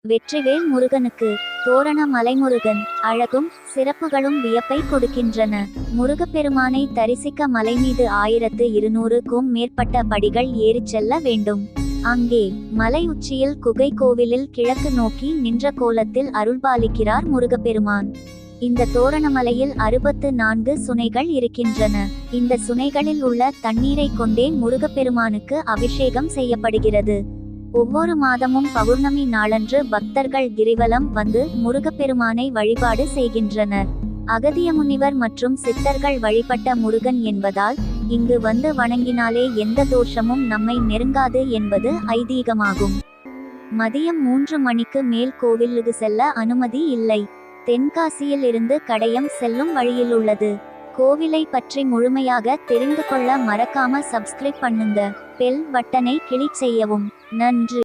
வெற்றிவேல் முருகனுக்கு தோரண மலைமுருகன் அழகும் சிறப்புகளும் வியப்பை கொடுக்கின்றன. முருகப்பெருமானை தரிசிக்க மலை மீது 1200க்கும் மேற்பட்ட படிகள் ஏறிச் செல்ல வேண்டும். அங்கே மலை உச்சியில் குகை கோவிலில் கிழக்கு நோக்கி நின்ற கோலத்தில் அருள்பாலிக்கிறார் முருகப்பெருமான். இந்த தோரணமலையில் 64 சுனைகள் இருக்கின்றன. இந்த சுனைகளில் உள்ள தண்ணீரை கொண்டே முருகப்பெருமானுக்கு அபிஷேகம் செய்யப்படுகிறது. ஒவ்வொரு மாதமும் பௌர்ணமி நாளன்று பக்தர்கள் கிரிவலம் வந்து முருகப்பெருமானை வழிபாடு செய்கின்றனர். அகதிய முனிவர் மற்றும் சித்தர்கள் வழிபட்ட முருகன் என்பதால் இங்கு வந்து வணங்கினாலே எந்த தோஷமும் நம்மை நெருங்காது என்பது ஐதீகமாகும். மதியம் 3 மணிக்கு மேல் கோவிலுக்கு செல்ல அனுமதி இல்லை. தென்காசியில் இருந்து கடையம் செல்லும் வழியில் உள்ளது. கோவிலை பற்றி முழுமையாக தெரிந்து கொள்ள மறக்காம சப்ஸ்கிரைப் பண்ணுங்க. பெல் பட்டனை கிளிக் செய்யவும். நன்றி.